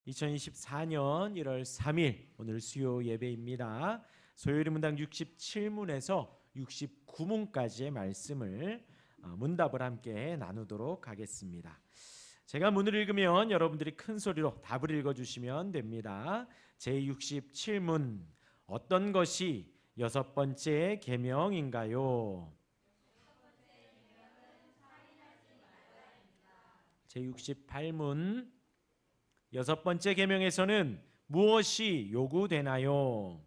2024년 1월 3일 오늘 수요 예배입니다. 소요리 문당 67문에서 69문까지의 말씀을 문답을 함께 나누도록 하겠습니다. 제가 문을 읽으면 여러분들이 큰 소리로 답을 읽어주시면 됩니다. 제67문, 어떤 것이 여섯 번째 계명인가요? 제68문, 여섯 번째 계명에서는 무엇이 요구되나요?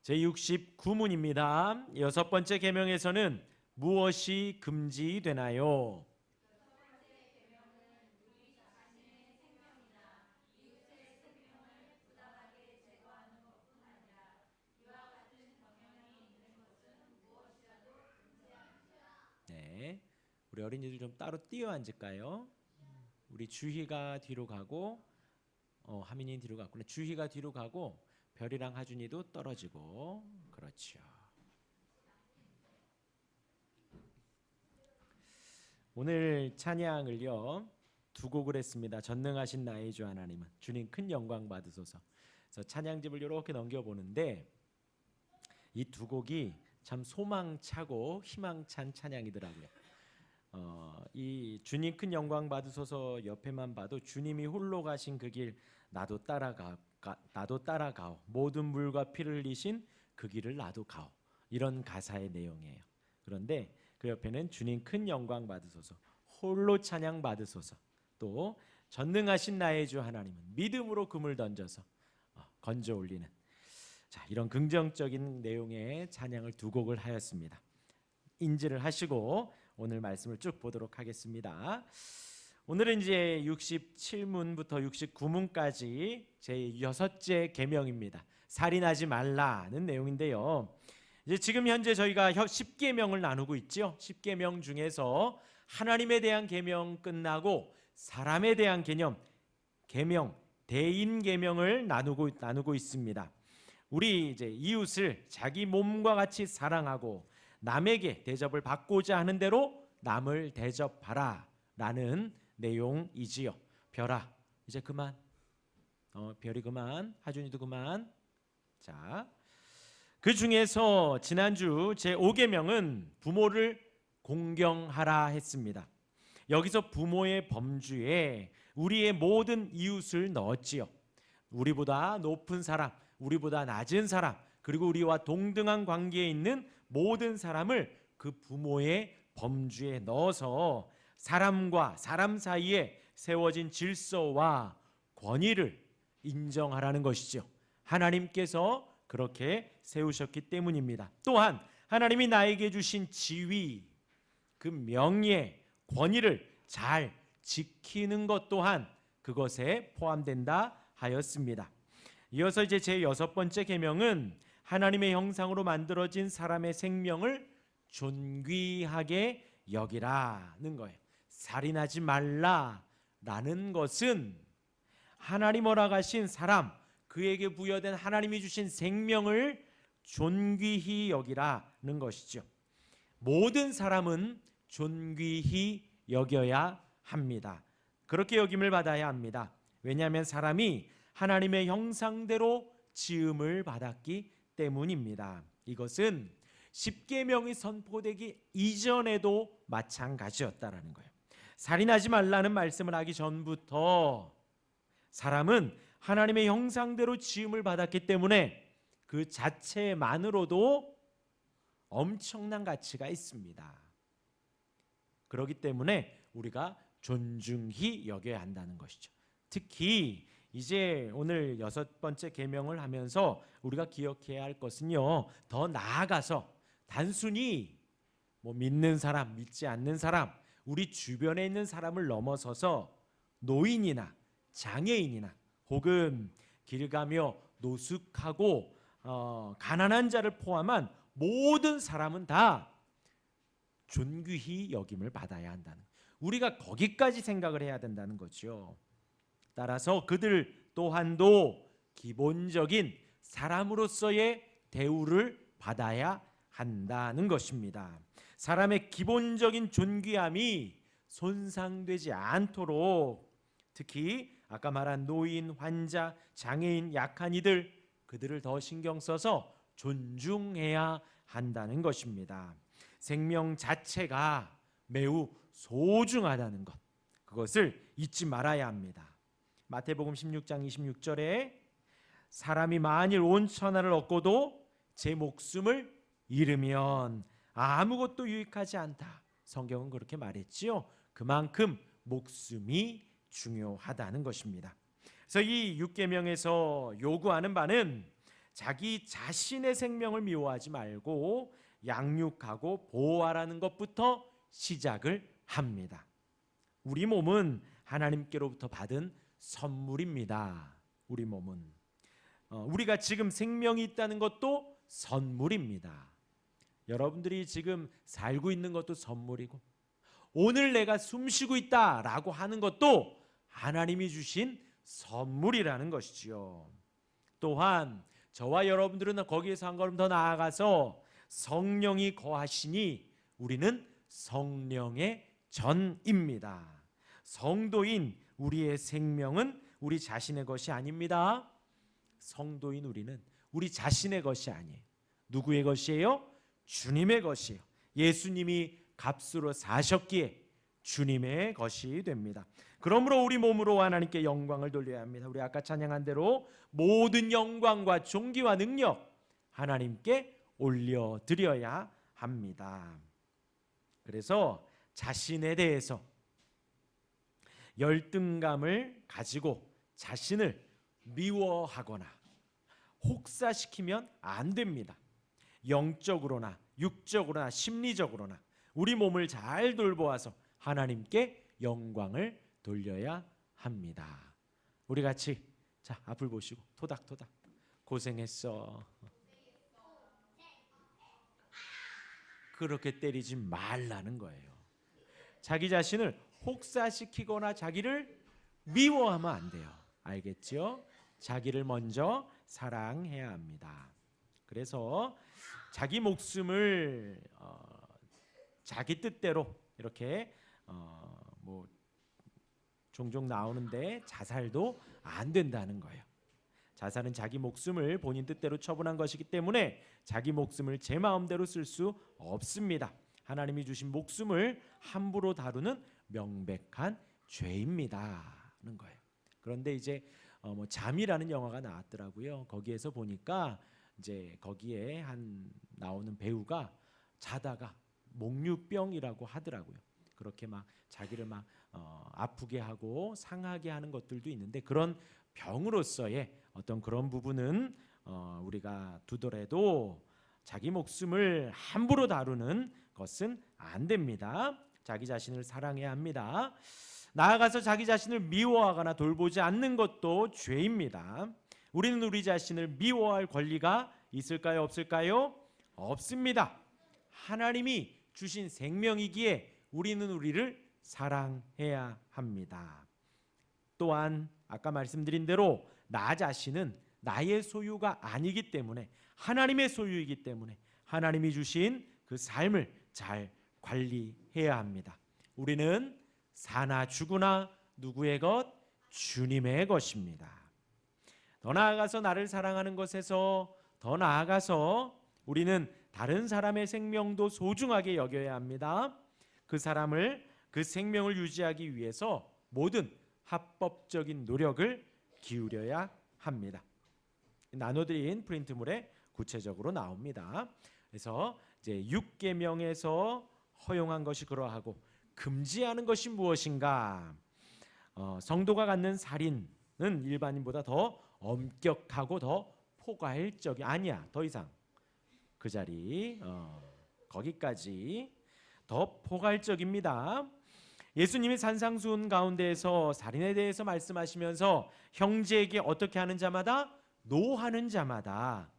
제69문입니다. 여섯 번째 계명에서는 무엇이 금지되나요? 네, 우리 어린이들 좀 따로 뛰어 앉을까요? 우리 주희가 뒤로 가고 하민이 뒤로 갔구나. 주희가 뒤로 가고 별이랑 하준이도 떨어지고. 그렇죠. 오늘 찬양을요 두 곡을 했습니다. 전능하신 나의 주 하나님은 주님 큰 영광 받으소서. 그래서 찬양집을 이렇게 넘겨보는데 이 두 곡이 참 소망차고 희망찬 찬양이더라고요. 이 주님 큰 영광 받으소서 옆에만 봐도 주님이 홀로 가신 그 길 나도 따라가오. 모든 물과 피를 흘리신 그 길을 나도 가오. 이런 가사의 내용이에요. 그런데 그 옆에는 주님 큰 영광 받으소서, 홀로 찬양 받으소서, 또 전능하신 나의 주 하나님은 믿음으로 금을 던져서 건져 올리는, 자, 이런 긍정적인 내용의 찬양을 두 곡을 하였습니다. 인지를 하시고 오늘 말씀을 쭉 보도록 하겠습니다. 오늘은 이제 67문부터 69문까지 제 여섯째 계명입니다. 살인하지 말라는 내용인데요. 이제 지금 현재 저희가 10계명을 나누고 있죠. 10계명 중에서 하나님에 대한 계명 끝나고 사람에 대한 계명, 대인 계명을 나누고 있습니다. 우리 이제 이웃을 자기 몸과 같이 사랑하고 남에게 대접을 받고자 하는 대로 남을 대접하라라는 내용이지요. 별아, 이제 그만. 별이 그만. 하준이도 그만. 자, 그 중에서 지난주 제5계명은 부모를 공경하라 했습니다. 여기서 부모의 범주에 우리의 모든 이웃을 넣었지요. 우리보다 높은 사람, 우리보다 낮은 사람, 그리고 우리와 동등한 관계에 있는 모든 사람을 그 부모의 범주에 넣어서 사람과 사람 사이에 세워진 질서와 권위를 인정하라는 것이죠. 하나님께서 그렇게 세우셨기 때문입니다. 또한 하나님이 나에게 주신 지위, 그 명예, 권위를 잘 지키는 것 또한 그것에 포함된다 하였습니다. 이어서 이제 제 여섯 번째 계명은 하나님의 형상으로 만들어진 사람의 생명을 존귀하게 여기라는 거예요. 살인하지 말라라는 것은 하나님 허락하신 사람, 그에게 부여된 하나님이 주신 생명을 존귀히 여기라는 것이죠. 모든 사람은 존귀히 여겨야 합니다. 그렇게 여김을 받아야 합니다. 왜냐하면 사람이 하나님의 형상대로 지음을 받았기 때문입니다. 이것은 십계명이 선포되기 이전에도 마찬가지였다라는 거예요. 살인하지 말라는 말씀을 하기 전부터 사람은 하나님의 형상대로 지음을 받았기 때문에 그 자체만으로도 엄청난 가치가 있습니다. 그렇기 때문에 우리가 존중히 여겨야 한다는 것이죠. 특히 이제 오늘 여섯 번째 계명을 하면서 우리가 기억해야 할 것은요, 더 나아가서 단순히 믿는 사람, 믿지 않는 사람, 우리 주변에 있는 사람을 넘어서서 노인이나 장애인이나 혹은 길 가며 노숙하고 가난한 자를 포함한 모든 사람은 다 존귀히 여김을 받아야 한다는, 우리가 거기까지 생각을 해야 된다는 거죠. 따라서 그들 또한도 기본적인 사람으로서의 대우를 받아야 한다는 것입니다. 사람의 기본적인 존귀함이 손상되지 않도록 특히 아까 말한 노인, 환자, 장애인, 약한 이들 그들을 더 신경 써서 존중해야 한다는 것입니다. 생명 자체가 매우 소중하다는 것 그것을 잊지 말아야 합니다. 마태복음 16장 26절에 사람이 만일 온 천하를 얻고도 제 목숨을 잃으면 아무것도 유익하지 않다. 성경은 그렇게 말했지요. 그만큼 목숨이 중요하다는 것입니다. 그래서 이 6계명에서 요구하는 바는 자기 자신의 생명을 미워하지 말고 양육하고 보호하라는 것부터 시작을 합니다. 우리 몸은 하나님께로부터 받은 선물입니다. 우리 몸은 우리가 지금 생명이 있다는 것도 선물입니다. 여러분들이 지금 살고 있는 것도 선물이고 오늘 내가 숨쉬고 있다라고 하는 것도 하나님이 주신 선물이라는 것이지요. 또한 저와 여러분들은 거기에서 한 걸음 더 나아가서 성령이 거하시니 우리는 성령의 전입니다. 성도인 우리의 생명은 우리 자신의 것이 아닙니다. 성도인 우리는 우리 자신의 것이 아니에요. 누구의 것이에요? 주님의 것이에요. 예수님이 값으로 사셨기에 주님의 것이 됩니다. 그러므로 우리 몸으로 하나님께 영광을 돌려야 합니다. 우리 아까 찬양한 대로 모든 영광과 존귀와 능력 하나님께 올려드려야 합니다. 그래서 자신에 대해서 열등감을 가지고 자신을 미워하거나 혹사시키면 안 됩니다. 영적으로나 육적으로나 심리적으로나 우리 몸을 잘 돌보아서 하나님께 영광을 돌려야 합니다. 우리 같이 자 앞을 보시고 토닥토닥 고생했어. 그렇게 때리지 말라는 거예요. 자기 자신을 혹사시키거나 자기를 미워하면 안 돼요. 알겠죠? 자기를 먼저 사랑해야 합니다. 그래서 자기 목숨을 자기 뜻대로 이렇게 뭐 종종 나오는데 자살도 안 된다는 거예요. 자살은 자기 목숨을 본인 뜻대로 처분한 것이기 때문에 자기 목숨을 제 마음대로 쓸 수 없습니다. 하나님이 주신 목숨을 함부로 다루는 명백한 죄입니다는 거예요. 그런데 이제 뭐 잠이라는 영화가 나왔더라고요. 거기에서 보니까 이제 거기에 한 나오는 배우가 자다가 목류병이라고 하더라고요. 그렇게 막 자기를 막 아프게 하고 상하게 하는 것들도 있는데 그런 병으로서의 어떤 그런 부분은 우리가 두더라도 자기 목숨을 함부로 다루는 것은 안 됩니다. 자기 자신을 사랑해야 합니다. 나아가서 자기 자신을 미워하거나 돌보지 않는 것도 죄입니다. 우리는 우리 자신을 미워할 권리가 있을까요? 없을까요? 없습니다. 하나님이 주신 생명이기에 우리는 우리를 사랑해야 합니다. 또한 아까 말씀드린 대로 나 자신은 나의 소유가 아니기 때문에 하나님의 소유이기 때문에 하나님이 주신 그 삶을 잘 관리해야 합니다. 우리는 사나 죽으나 누구의 것? 주님의 것입니다. 더 나아가서 나를 사랑하는 것에서 더 나아가서 우리는 다른 사람의 생명도 소중하게 여겨야 합니다. 그 사람을 그 생명을 유지하기 위해서 모든 합법적인 노력을 기울여야 합니다. 나눠드린 프린트물에 구체적으로 나옵니다. 그래서 이제 6계명에서 허용한 것이 그러하고 금지하는 것이 무엇인가? 성도가 갖는 살인은 일반인보다 더 엄격하고 더 포괄적이 아니야. 더 이상 그 자리 거기까지 더 포괄적입니다. 예수님이 산상수훈 가운데에서 살인에 대해서 말씀하시면서 형제에게 어떻게 하는 자마다 노하는 자마다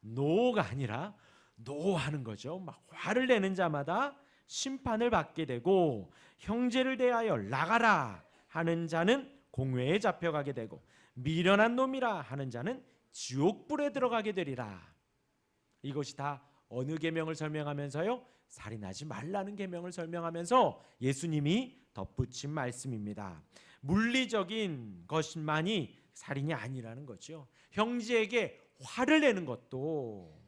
노가 아니라 노하는 거죠. 막 화를 내는 자마다 심판을 받게 되고 형제를 대하여 나가라 하는 자는 공회에 잡혀가게 되고 미련한 놈이라 하는 자는 지옥불에 들어가게 되리라. 이것이 다 어느 계명을 설명하면서요? 살인하지 말라는 계명을 설명하면서 예수님이 덧붙인 말씀입니다. 물리적인 것만이 살인이 아니라는 거죠. 형제에게 화를 내는 것도,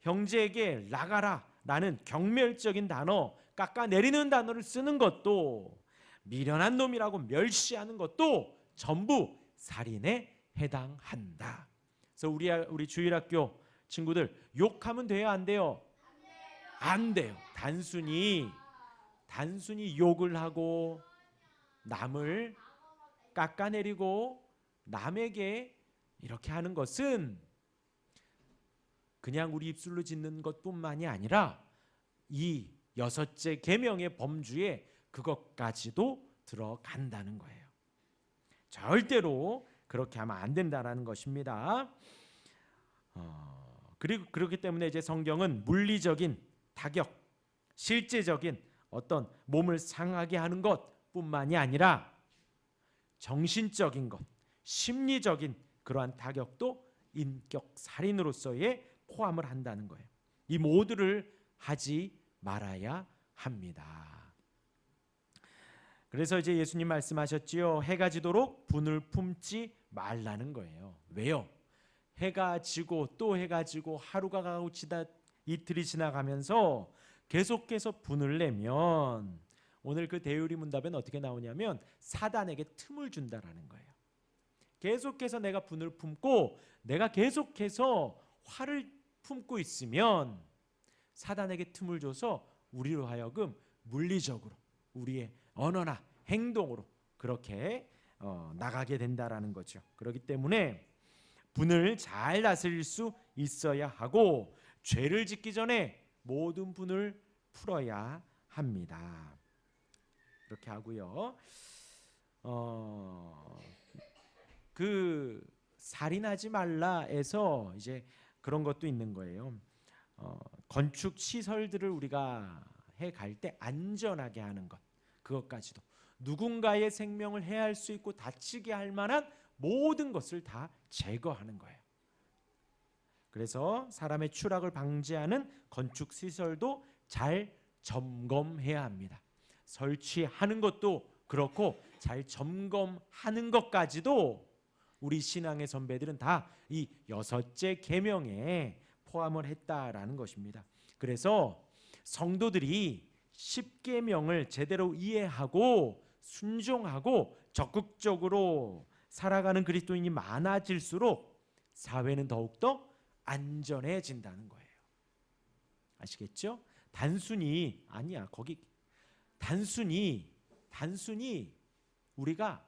형제에게 나가라라는 경멸적인 단어, 깎아내리는 단어를 쓰는 것도, 미련한 놈이라고 멸시하는 것도 전부 살인에 해당한다. 그래서 우리 주일학교 친구들, 욕하면 돼요, 안 돼요? 안 돼요. 단순히 욕을 하고 남을 깎아내리고 남에게 이렇게 하는 것은 그냥 우리 입술로 짓는 것뿐만이 아니라 이 6째 계명의 범주에 그것까지도 들어간다는 거예요. 절대로 그렇게 하면 안 된다라는 것입니다. 그리고 그렇기 때문에 이제 성경은 물리적인 타격, 실제적인 어떤 몸을 상하게 하는 것뿐만이 아니라 정신적인 것, 심리적인 그러한 타격도 인격 살인으로서의 포함을 한다는 거예요. 이 모두를 하지 말아야 합니다. 그래서 이제 예수님 말씀하셨지요. 해가 지도록 분을 품지 말라는 거예요. 왜요? 해가 지고 또 해가 지고 하루가 가고 이틀이 지나가면서 계속해서 분을 내면 오늘 그 대유리 문답엔 어떻게 나오냐면 사단에게 틈을 준다라는 거예요. 계속해서 내가 분을 품고 내가 계속해서 화를 품고 있으면 사단에게 틈을 줘서 우리로 하여금 물리적으로 우리의 언어나 행동으로 그렇게 나가게 된다라는 거죠. 그렇기 때문에 분을 잘 다스릴 수 있어야 하고 죄를 짓기 전에 모든 분을 풀어야 합니다. 그렇게 하고요. 그 살인하지 말라에서 이제 그런 것도 있는 거예요. 건축 시설들을 우리가 해갈 때 안전하게 하는 것, 그것까지도 누군가의 생명을 해할 수 있고 다치게 할 만한 모든 것을 다 제거하는 거예요. 그래서 사람의 추락을 방지하는 건축 시설도 잘 점검해야 합니다. 설치하는 것도 그렇고 잘 점검하는 것까지도 우리 신앙의 선배들은 다 이 6째 계명에 포함을 했다라는 것입니다. 그래서 성도들이 10계명을 제대로 이해하고 순종하고 적극적으로 살아가는 그리스도인이 많아질수록 사회는 더욱더 안전해진다는 거예요. 아시겠죠? 단순히 우리가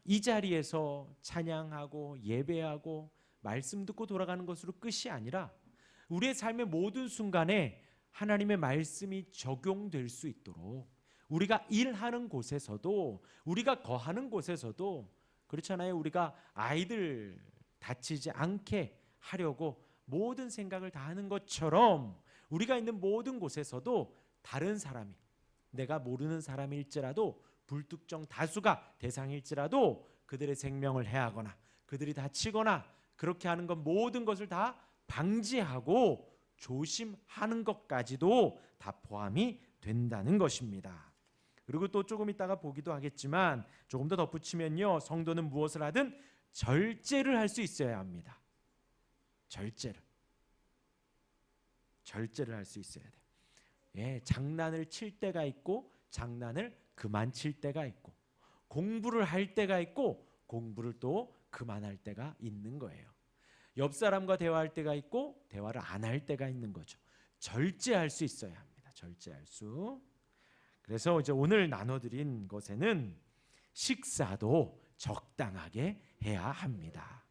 이 자리에서 찬양하고 예배하고 말씀 듣고 돌아가는 것으로 끝이 아니라 우리의 삶의 모든 순간에 하나님의 말씀이 적용될 수 있도록 우리가 일하는 곳에서도 우리가 거하는 곳에서도 그렇잖아요. 우리가 아이들 다치지 않게 하려고 모든 생각을 다 하는 것처럼 우리가 있는 모든 곳에서도 다른 사람이 내가 모르는 사람일지라도 불특정 다수가 대상일지라도 그들의 생명을 해하거나 그들이 다치거나 그렇게 하는 것 모든 것을 다 방지하고 조심하는 것까지도 다 포함이 된다는 것입니다. 그리고 또 조금 있다가 보기도 하겠지만 조금 더 덧붙이면요, 성도는 무엇을 하든 절제를 할 수 있어야 합니다. 절제를 할 수 있어야 돼요. 예, 장난을 칠 때가 있고 장난을 그만 칠 때가 있고 공부를 할 때가 있고 공부를 또 그만할 때가 있는 거예요. 옆 사람과 대화할 때가 있고 대화를 안 할 때가 있는 거죠. 절제할 수 있어야 합니다. 절제할 수. 그래서 이제 오늘 나눠드린 것에는 식사도 적당하게 해야 합니다.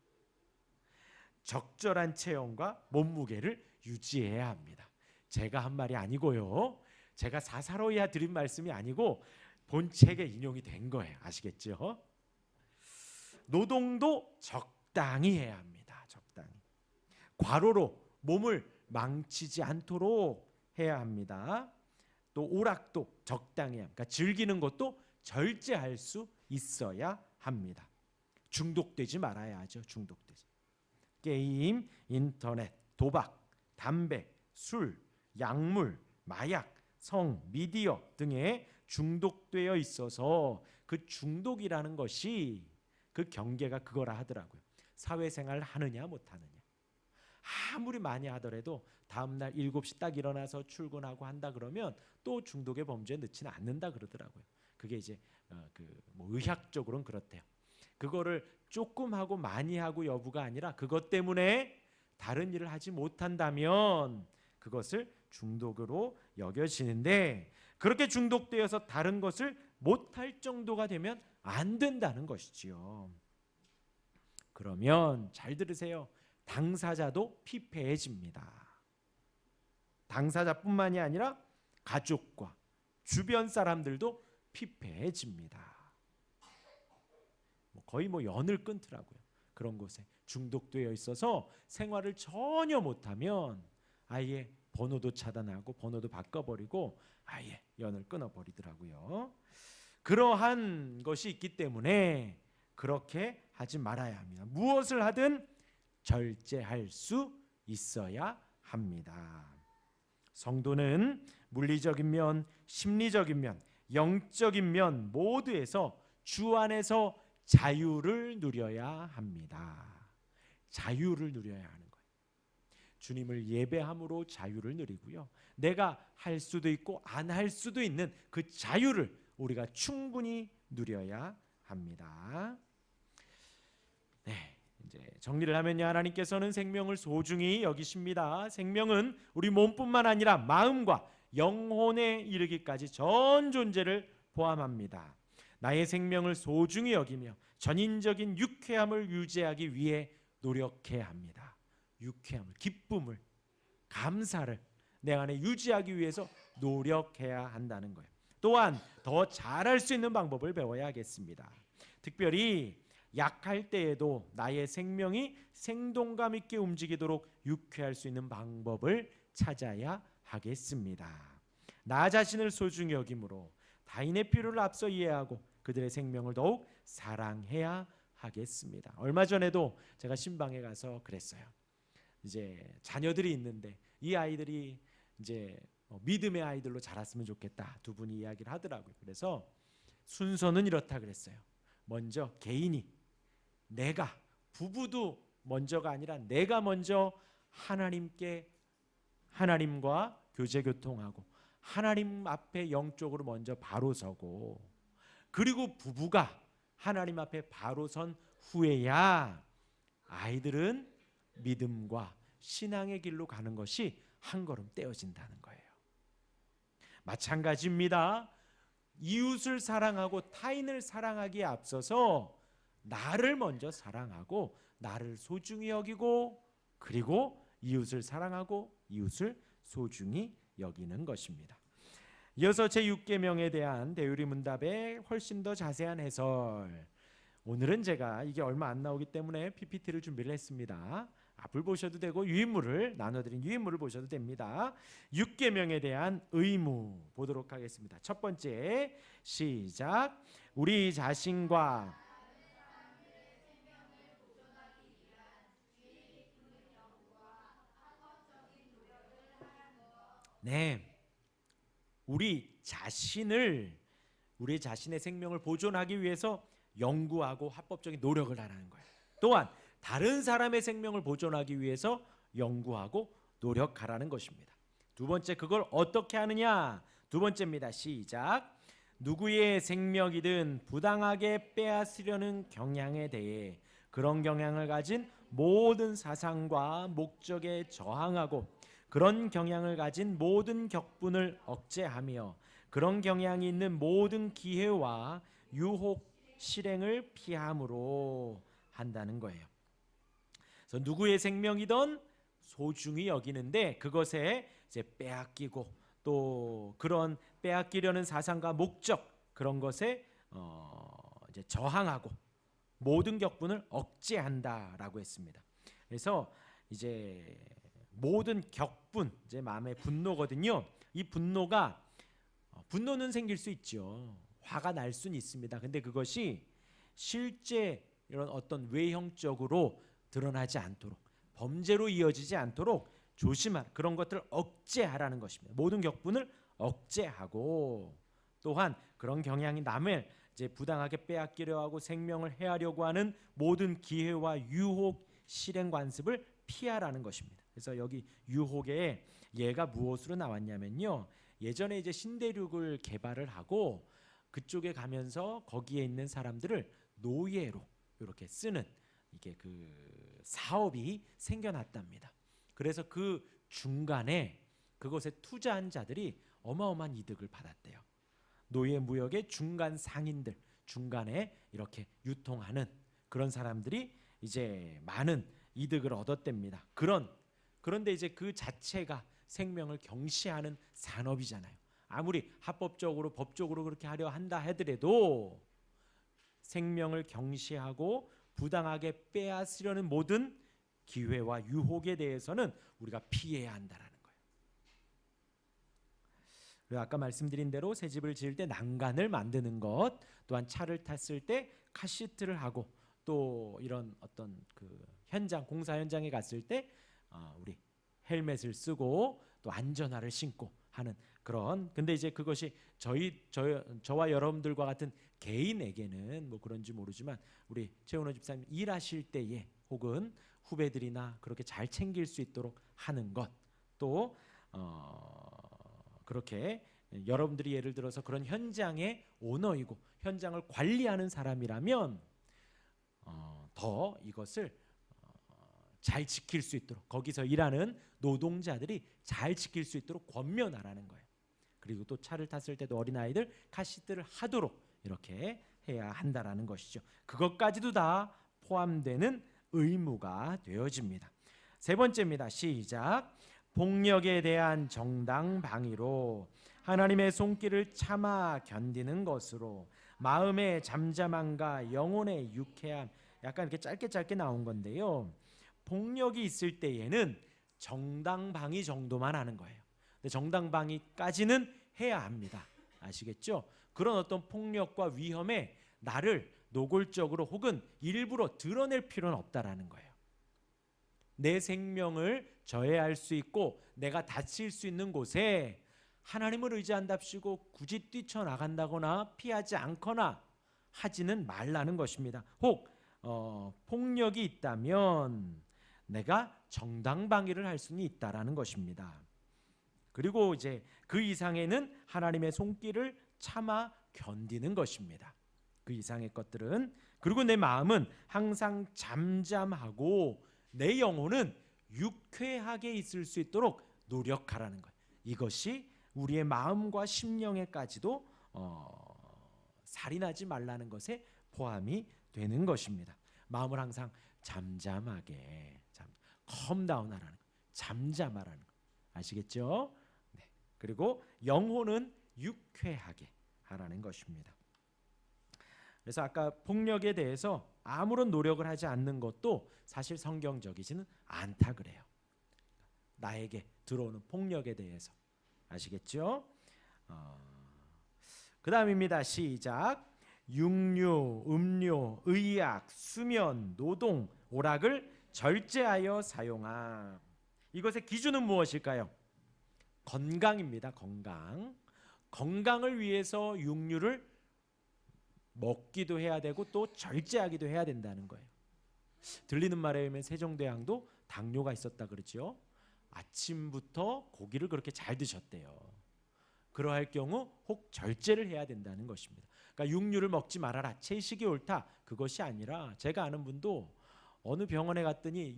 적절한 체형과 몸무게를 유지해야 합니다. 제가 한 말이 아니고요. 제가 사사로이야 드린 말씀이 아니고 본 책에 인용이 된 거예요. 아시겠죠? 노동도 적당히 해야 합니다. 적당히. 과로로 몸을 망치지 않도록 해야 합니다. 또 오락도 적당히 합니다. 그러니까 즐기는 것도 절제할 수 있어야 합니다. 중독되지 말아야 하죠. 중독되지. 게임, 인터넷, 도박 담배, 술, 약물, 마약, 성, 미디어 등에 중독되어 있어서 그 중독이라는 것이 그 경계가 그거라 하더라고요. 사회생활 하느냐 못하느냐. 아무리 많이 하더라도 다음날 7시 딱 일어나서 출근하고 한다 그러면 또 중독의 범죄에 넣지는 않는다 그러더라고요. 그게 이제 뭐 의학적으로는 그렇대요. 그거를 조금 하고 많이 하고 여부가 아니라 그것 때문에 다른 일을 하지 못한다면 그것을 중독으로 여겨지는데, 그렇게 중독되어서 다른 것을 못할 정도가 되면 안 된다는 것이지요. 그러면 잘 들으세요. 당사자도 피폐해집니다. 당사자뿐만이 아니라 가족과 주변 사람들도 피폐해집니다. 거의 연을 끊더라고요. 그런 곳에 중독되어 있어서 생활을 전혀 못하면 아예 번호도 차단하고 번호도 바꿔버리고 아예 연을 끊어버리더라고요. 그러한 것이 있기 때문에 그렇게 하지 말아야 합니다. 무엇을 하든 절제할 수 있어야 합니다. 성도는 물리적인 면, 심리적인 면, 영적인 면 모두에서 주 안에서 자유를 누려야 합니다. 자유를 누려야 하는 거예요. 주님을 예배함으로 자유를 누리고요. 내가 할 수도 있고 안 할 수도 있는 그 자유를 우리가 충분히 누려야 합니다. 네, 이제 정리를 하면요, 하나님께서는 생명을 소중히 여기십니다. 생명은 우리 몸뿐만 아니라 마음과 영혼에 이르기까지 전 존재를 포함합니다. 나의 생명을 소중히 여기며 전인적인 유쾌함을 유지하기 위해 노력해야 합니다. 유쾌함을, 기쁨을, 감사를 내 안에 유지하기 위해서 노력해야 한다는 거예요. 또한 더 잘할 수 있는 방법을 배워야 하겠습니다. 특별히 약할 때에도 나의 생명이 생동감 있게 움직이도록 유쾌할 수 있는 방법을 찾아야 하겠습니다. 나 자신을 소중히 여김으로 타인의 필요를 앞서 이해하고 그들의 생명을 더욱 사랑해야 하겠습니다. 얼마 전에도 제가 신방에 가서 그랬어요. 이제 자녀들이 있는데 이 아이들이 이제 믿음의 아이들로 자랐으면 좋겠다. 두 분이 이야기를 하더라고요. 그래서 순서는 이렇다 그랬어요. 먼저 개인이, 내가, 부부도 먼저가 아니라 내가 먼저 하나님과 교제 교통하고 하나님 앞에 영적으로 먼저 바로 서고, 그리고 부부가 하나님 앞에 바로 선 후에야 아이들은 믿음과 신앙의 길로 가는 것이 한 걸음 떼어진다는 거예요. 마찬가지입니다. 이웃을 사랑하고 타인을 사랑하기에 앞서서 나를 먼저 사랑하고 나를 소중히 여기고 그리고 이웃을 사랑하고 이웃을 소중히 여기는 것입니다. 이어서 제6계명에 대한 대유리 문답의 훨씬 더 자세한 해설, 오늘은 제가 이게 얼마 안 나오기 때문에 PPT를 준비를 했습니다. 앞을 보셔도 되고 유인물을 나눠드린 유인물을 보셔도 됩니다. 6계명에 대한 의무 보도록 하겠습니다. 첫 번째, 시작. 우리 자신과 우리 자신의 생명을 보존하기 위해서 연구하고 합법적인 노력을 하라는 거예요. 또한 다른 사람의 생명을 보존하기 위해서 연구하고 노력하라는 것입니다. 두 번째, 그걸 어떻게 하느냐? 두 번째입니다. 시작. 누구의 생명이든 부당하게 빼앗으려는 경향에 대해 그런 경향을 가진 모든 사상과 목적에 저항하고 그런 경향을 가진 모든 격분을 억제하며 그런 경향이 있는 모든 기회와 유혹 실행을 피함으로 한다는 거예요. 그래서 누구의 생명이든 소중히 여기는데 그것에 이제 빼앗기고 또 그런 빼앗기려는 사상과 목적 그런 것에 이제 저항하고 모든 격분을 억제한다라고 했습니다. 그래서 이제 모든 격분, 이제 마음의 분노거든요. 이 분노는 생길 수 있죠. 화가 날 수는 있습니다. 근데 그것이 실제 이런 어떤 외형적으로 드러나지 않도록, 범죄로 이어지지 않도록 조심하라. 그런 것들을 억제하라는 것입니다. 모든 격분을 억제하고 또한 그런 경향이 남을 이제 부당하게 빼앗기려 하고 생명을 해하려고 하는 모든 기회와 유혹, 실행 관습을 피하라는 것입니다. 그래서 여기 유혹의 예가 무엇으로 나왔냐면요. 예전에 이제 신대륙을 개발을 하고 그쪽에 가면서 거기에 있는 사람들을 노예로 이렇게 쓰는 이게 그 사업이 생겨났답니다. 그래서 그 중간에 그것에 투자한 자들이 어마어마한 이득을 받았대요. 노예 무역의 중간 상인들, 중간에 이렇게 유통하는 그런 사람들이 이제 많은 이득을 얻었답니다. 그런데 이제 그 자체가 생명을 경시하는 산업이잖아요. 아무리 합법적으로 법적으로 그렇게 하려 한다 하더라도 생명을 경시하고 부당하게 빼앗으려는 모든 기회와 유혹에 대해서는 우리가 피해야 한다라는 거예요. 그리고 아까 말씀드린 대로 새 집을 지을 때 난간을 만드는 것, 또한 차를 탔을 때 카시트를 하고 또 이런 어떤 그 현장 공사 현장에 갔을 때 우리 헬멧을 쓰고 또 안전화를 신고 하는 그런. 근데 이제 그것이 저와 여러분들과 같은 개인에게는 뭐 그런지 모르지만 우리 최은호 집사님 일하실 때에 혹은 후배들이나 그렇게 잘 챙길 수 있도록 하는 것, 또 그렇게 여러분들이 예를 들어서 그런 현장의 오너이고 현장을 관리하는 사람이라면 더 이것을 잘 지킬 수 있도록 거기서 일하는 노동자들이 잘 지킬 수 있도록 권면하라는 거예요. 그리고 또 차를 탔을 때도 어린아이들 카시트를 하도록 이렇게 해야 한다라는 것이죠. 그것까지도 다 포함되는 의무가 되어집니다. 세 번째입니다. 시작. 폭력에 대한 정당 방위로 하나님의 손길을 참아 견디는 것으로 마음의 잠잠함과 영혼의 유쾌함. 약간 이렇게 짧게 나온 건데요. 폭력이 있을 때에는 정당방위 정도만 하는 거예요. 근데 정당방위까지는 해야 합니다. 아시겠죠? 그런 어떤 폭력과 위험에 나를 노골적으로 혹은 일부러 드러낼 필요는 없다라는 거예요. 내 생명을 저해할 수 있고 내가 다칠 수 있는 곳에 하나님을 의지한답시고 굳이 뛰쳐나간다거나 피하지 않거나 하지는 말라는 것입니다. 혹 폭력이 있다면 내가 정당방위를 할 수는 있다라는 것입니다. 그리고 이제 그 이상에는 하나님의 손길을 참아 견디는 것입니다. 그 이상의 것들은. 그리고 내 마음은 항상 잠잠하고 내 영혼은 유쾌하게 있을 수 있도록 노력하라는 거예요. 이것이 우리의 마음과 심령에까지도 살인하지 말라는 것에 포함이 되는 것입니다. 마음을 항상 잠잠하게 컴다운하라는 거, 잠잠하라는 거 아시겠죠? 네. 그리고 영혼은 유쾌하게 하라는 것입니다. 그래서 아까 폭력에 대해서 아무런 노력을 하지 않는 것도 사실 성경적이지는 않다 그래요. 나에게 들어오는 폭력에 대해서 아시겠죠? 그 다음입니다. 시작. 육류, 음료, 의약, 수면, 노동, 오락을 절제하여 사용함. 이것의 기준은 무엇일까요? 건강입니다. 건강을 위해서 육류를 먹기도 해야 되고 또 절제하기도 해야 된다는 거예요. 들리는 말에 의하면 세종대왕도 당뇨가 있었다 그러죠. 아침부터 고기를 그렇게 잘 드셨대요. 그러할 경우 혹 절제를 해야 된다는 것입니다. 그러니까 육류를 먹지 말아라, 채식이 옳다, 그것이 아니라 제가 아는 분도 어느 병원에 갔더니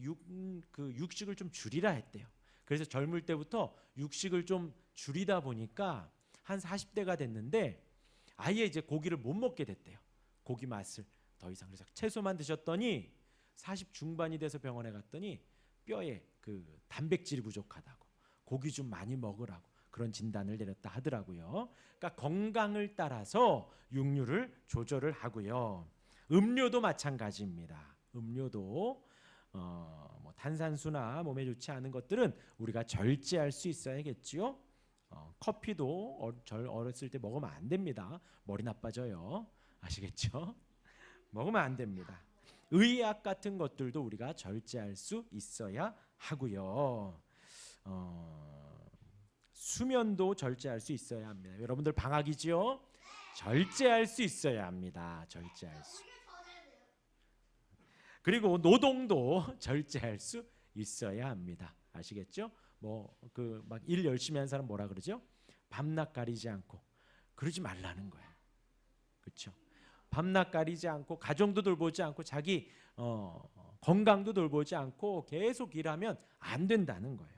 육식을 좀 줄이라 했대요. 그래서 젊을 때부터 육식을 좀 줄이다 보니까 한 40대가 됐는데 아예 이제 고기를 못 먹게 됐대요. 고기 맛을 더 이상. 그래서 채소만 드셨더니 40 중반이 돼서 병원에 갔더니 뼈에 그 단백질이 부족하다고 고기 좀 많이 먹으라고 그런 진단을 내렸다 하더라고요. 그러니까 건강을 따라서 육류를 조절을 하고요. 음료도 마찬가지입니다. 음료도 뭐 탄산수나 몸에 좋지 않은 것들은 우리가 절제할 수 있어야겠지요. 커피도 어렸을 때 먹으면 안 됩니다. 머리 나빠져요. 아시겠죠? 먹으면 안 됩니다. 의약 같은 것들도 우리가 절제할 수 있어야 하고요. 수면도 절제할 수 있어야 합니다. 여러분들 방학이지요? 절제할 수 있어야 합니다. 절제할 수. 그리고 노동도 절제할 수 있어야 합니다. 아시겠죠? 뭐 그 막 일 열심히 하는 사람 뭐라 그러죠? 밤낮 가리지 않고. 그러지 말라는 거예요. 그렇죠? 밤낮 가리지 않고 가정도 돌보지 않고 자기 건강도 돌보지 않고 계속 일하면 안 된다는 거예요.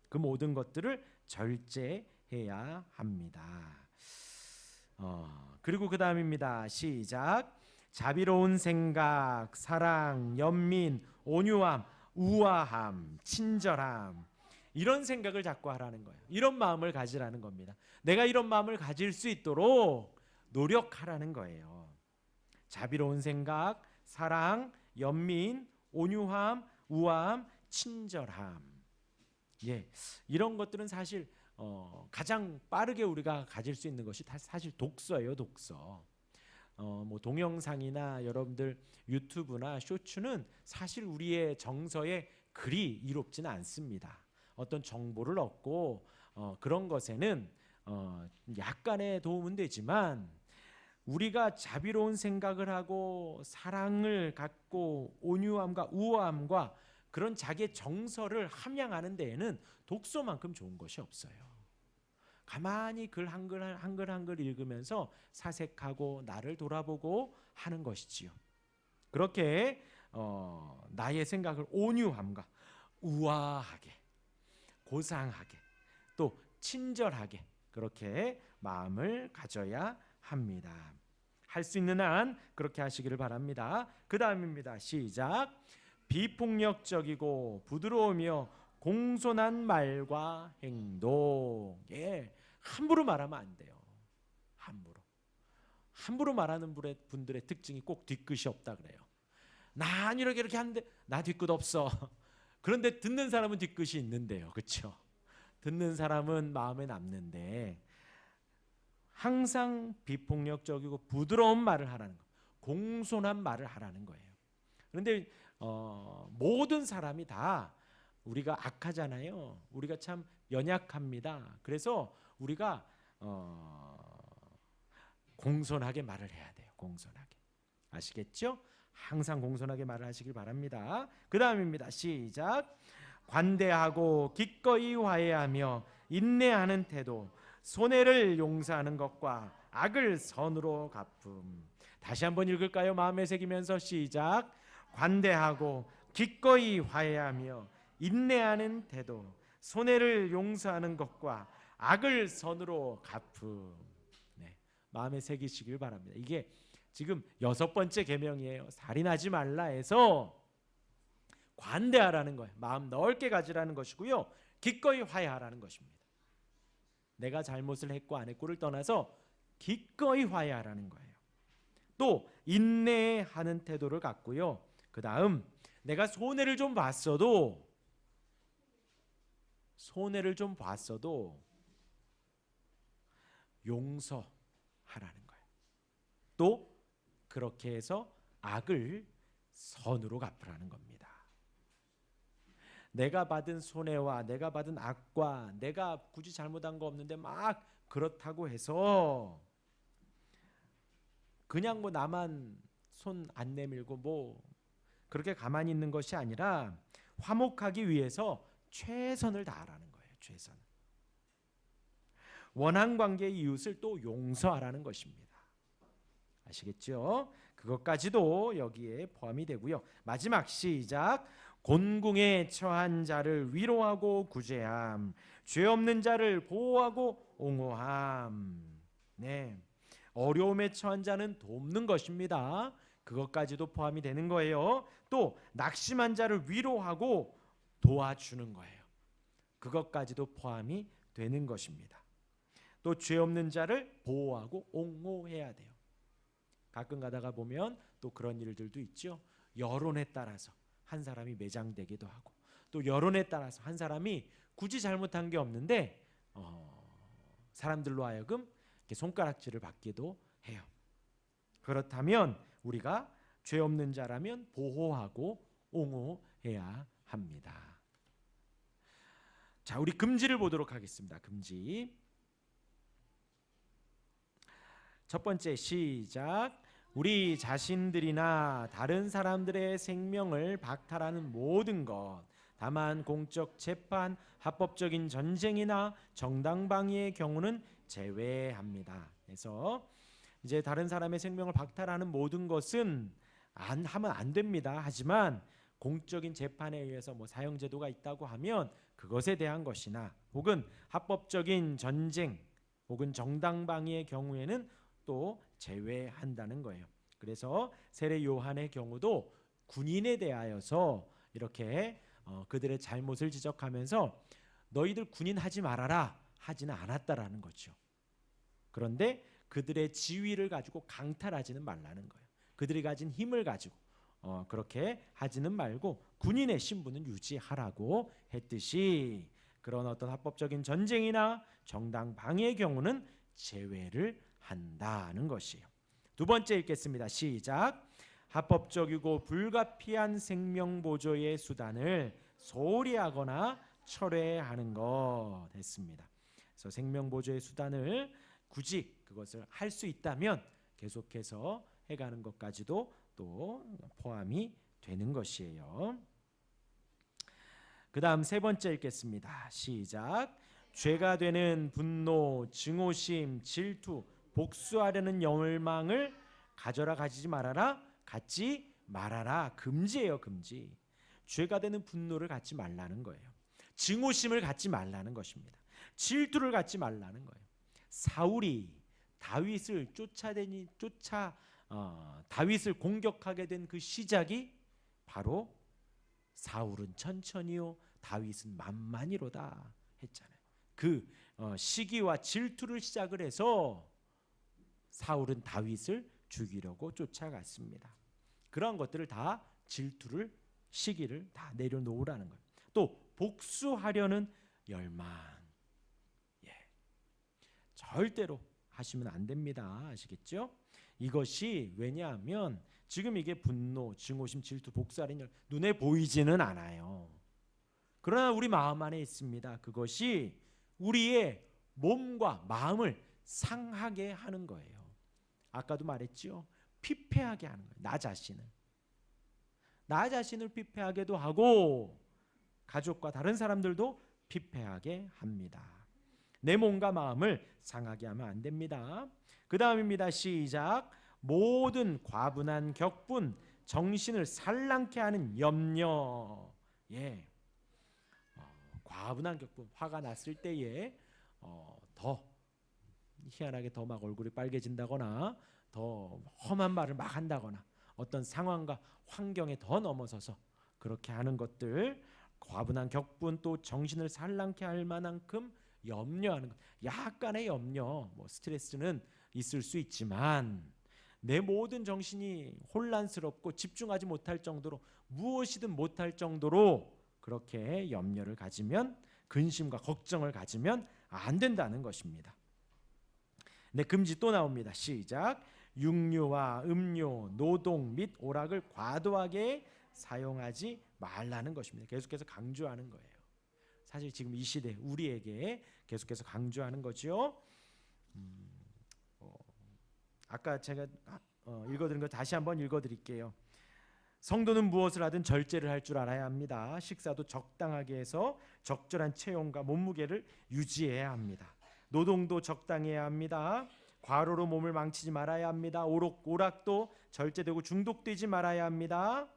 그 모든 것들을 절제해야 합니다. 그리고 그 다음입니다. 시작. 자비로운 생각, 사랑, 연민, 온유함, 우아함, 친절함, 이런 생각을 자꾸 하라는 거예요. 이런 마음을 가지라는 겁니다. 내가 이런 마음을 가질 수 있도록 노력하라는 거예요. 자비로운 생각, 사랑, 연민, 온유함, 우아함, 친절함. 예, 이런 것들은 사실 가장 빠르게 우리가 가질 수 있는 것이 사실 독서예요. 독서. 뭐 동영상이나 여러분들 유튜브나 쇼츠는 사실 우리의 정서에 그리 이롭지는 않습니다. 어떤 정보를 얻고 그런 것에는 약간의 도움은 되지만 우리가 자비로운 생각을 하고 사랑을 갖고 온유함과 우아함과 그런 자기의 정서를 함양하는 데에는 독서만큼 좋은 것이 없어요. 가만히 글 한글 읽으면서 사색하고 나를 돌아보고 하는 것이지요. 그렇게 나의 생각을 온유함과 우아하게, 고상하게, 또 친절하게 그렇게 마음을 가져야 합니다. 할 수 있는 한 그렇게 하시기를 바랍니다. 그 다음입니다. 시작. 비폭력적이고 부드러우며 공손한 말과 행동. 예, 함부로 말하면 안 돼요. 함부로 말하는 분들의 특징이 꼭 뒤끝이 없다 그래요. 난 이렇게 하는데 나 뒤끝 없어. 그런데 듣는 사람은 뒤끝이 있는데요. 그렇죠? 듣는 사람은 마음에 남는데 항상 비폭력적이고 부드러운 말을 하라는 거예요. 공손한 말을 하라는 거예요. 그런데 모든 사람이 다 우리가 악하잖아요. 우리가 참 연약합니다. 그래서 우리가 공손하게 말을 해야 돼요. 공손하게. 아시겠죠? 항상 공손하게 말을 하시길 바랍니다. 그 다음입니다. 시작. 관대하고 기꺼이 화해하며 인내하는 태도, 손해를 용서하는 것과 악을 선으로 갚음. 다시 한번 읽을까요? 마음에 새기면서 시작. 관대하고 기꺼이 화해하며 인내하는 태도, 손해를 용서하는 것과 악을 선으로 갚음. 네, 마음에 새기시길 바랍니다. 이게 지금 6번째 계명이에요. 살인하지 말라 해서 관대하라는 거예요. 마음 넓게 가지라는 것이고요. 기꺼이 화해하라는 것입니다. 내가 잘못을 했고 안 했고를 떠나서 기꺼이 화해하라는 거예요. 또 인내하는 태도를 갖고요. 그 다음 내가 손해를 좀 봤어도 용서하라는 거예요. 또 그렇게 해서 악을 선으로 갚으라는 겁니다. 내가 받은 손해와 내가 받은 악과 내가 굳이 잘못한 거 없는데 막 그렇다고 해서 그냥 뭐 나만 손 안 내밀고 뭐 그렇게 가만히 있는 것이 아니라 화목하기 위해서 최선을 다하라는 거예요. 최선을. 원한 관계의 이웃을 또 용서하라는 것입니다. 아시겠죠? 그것까지도 여기에 포함이 되고요. 마지막 시작. 곤궁에 처한 자를 위로하고 구제함, 죄 없는 자를 보호하고 옹호함. 네, 어려움에 처한 자는 돕는 것입니다. 그것까지도 포함이 되는 거예요. 또 낙심한 자를 위로하고 도와주는 거예요. 그것까지도 포함이 되는 것입니다. 또 죄 없는 자를 보호하고 옹호해야 돼요. 가끔 가다가 보면 또 그런 일들도 있죠. 여론에 따라서 한 사람이 매장되기도 하고 또 여론에 따라서 한 사람이 굳이 잘못한 게 없는데 사람들로 하여금 이렇게 손가락질을 받기도 해요. 그렇다면 우리가 죄 없는 자라면 보호하고 옹호해야 합니다. 자, 우리 금지를 보도록 하겠습니다. 금지. 첫 번째 시작. 우리 자신들이나 다른 사람들의 생명을 박탈하는 모든 것, 다만 공적 재판, 합법적인 전쟁이나 정당방위의 경우는 제외합니다. 그래서 이제 다른 사람의 생명을 박탈하는 모든 것은 하면 안 됩니다. 하지만 공적인 재판에 의해서 뭐 사형제도가 있다고 하면 그것에 대한 것이나 혹은 합법적인 전쟁 혹은 정당방위의 경우에는 또 제외한다는 거예요. 그래서 세례 요한의 경우도 군인에 대하여서 이렇게 그들의 잘못을 지적하면서 너희들 군인 하지 말아라 하지는 않았다라는 거죠. 그런데 그들의 지위를 가지고 강탈하지는 말라는 거예요. 그들이 가진 힘을 가지고 그렇게 하지는 말고 군인의 신분은 유지하라고 했듯이 그런 어떤 합법적인 전쟁이나 정당 방해의 경우는 제외를 한다는 것이에요. 두 번째 읽겠습니다. 시작. 합법적이고 불가피한 생명 보조의 수단을 소홀히 하거나 철회하는 것 했습니다. 그래서 생명 보조의 수단을 굳이 그것을 할 수 있다면 계속해서 해가는 것까지도 또 포함이 되는 것이에요. 그 다음 세 번째 읽겠습니다. 시작. 죄가 되는 분노, 증오심, 질투, 복수하려는 열망을 가져라 가지지 말아라, 갖지 말아라. 금지예요, 금지. 죄가 되는 분노를 갖지 말라는 거예요. 증오심을 갖지 말라는 것입니다. 질투를 갖지 말라는 거예요. 사울이 다윗을 다윗을 공격하게 된 그 시작이 바로 사울은 천천히요 다윗은 만만히로다 했잖아요. 그 시기와 질투를 시작을 해서 사울은 다윗을 죽이려고 쫓아갔습니다. 그러한 것들을 다 질투를 시기를 다 내려놓으라는 거예요. 또 복수하려는 열망, 절대로 하시면 안 됩니다. 아시겠죠? 이것이 왜냐하면 지금 이게 분노, 증오심, 질투, 복수하려는 열망 눈에 보이지는 않아요. 그러나 우리 마음 안에 있습니다. 그것이 우리의 몸과 마음을 상하게 하는 거예요. 아까도 말했죠. 피폐하게 하는 거예요. 나 자신을 피폐하게도 하고 가족과 다른 사람들도 피폐하게 합니다. 내 몸과 마음을 상하게 하면 안 됩니다. 그 다음입니다. 시작. 모든 과분한 격분, 정신을 산란케 하는 염려. 과분한 격분, 화가 났을 때에 더 희한하게 더 막 얼굴이 빨개진다거나 더 험한 말을 막 한다거나 어떤 상황과 환경에 더 넘어서서 그렇게 하는 것들, 과분한 격분, 또 정신을 산란케 할 만큼 염려하는 것. 약간의 염려, 스트레스는 있을 수 있지만 내 모든 정신이 혼란스럽고 집중하지 못할 정도로 무엇이든 못할 정도로 그렇게 염려를 가지면, 근심과 걱정을 가지면 안 된다는 것입니다. 네, 금지 또 나옵니다. 시작. 육류와 음료, 노동 및 오락을 과도하게 사용하지 말라는 것입니다. 계속해서 강조하는 거예요. 사실 지금 이 시대 우리에게 계속해서 강조하는 거죠. 아까 제가 읽어드린 거 다시 한번 읽어드릴게요. 성도는 무엇을 하든 절제를 할 줄 알아야 합니다. 식사도 적당하게 해서 적절한 체온과 몸무게를 유지해야 합니다. 노동도 적당히 해야 합니다. 과로로 몸을 망치지 말아야 합니다. 오락도 절제되고 중독되지 말아야 합니다.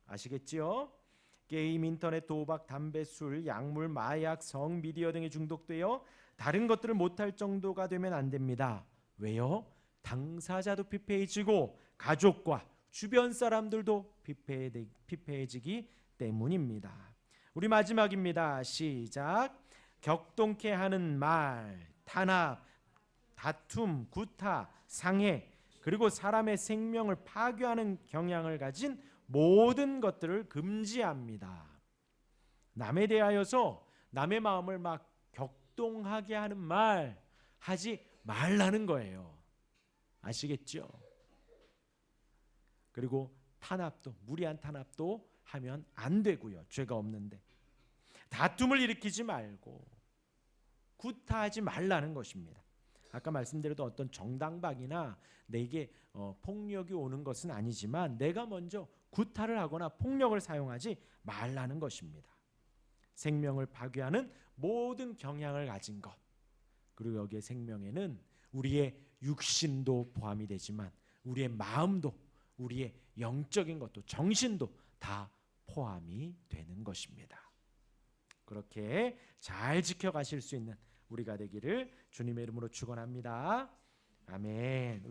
아시겠지요? 게임, 인터넷, 도박, 담배, 술, 약물, 마약, 성, 미디어 등에 중독되어 다른 것들을 못할 정도가 되면 안 됩니다. 왜요? 당사자도 피폐해지고 가족과 주변 사람들도 피폐해지기 때문입니다. 우리 마지막입니다. 시작. 격동케 하는 말, 탄압, 다툼, 구타, 상해, 그리고 사람의 생명을 파괴하는 경향을 가진 모든 것들을 금지합니다. 남에 대하여서 남의 마음을 막 격동하게 하는 말 하지 말라는 거예요. 아시겠죠? 그리고 탄압도, 무리한 탄압도 하면 안 되고요. 죄가 없는데. 다툼을 일으키지 말고 구타하지 말라는 것입니다. 아까 말씀드렸던 어떤 정당방위나 내게 폭력이 오는 것은 아니지만 내가 먼저 구타를 하거나 폭력을 사용하지 말라는 것입니다. 생명을 파괴하는 모든 경향을 가진 것, 그리고 여기에 생명에는 우리의 육신도 포함이 되지만 우리의 마음도, 우리의 영적인 것도, 정신도 다 포함이 되는 것입니다. 그렇게 잘 지켜가실 수 있는 우리가 되기를 주님의 이름으로 축원합니다. 아멘.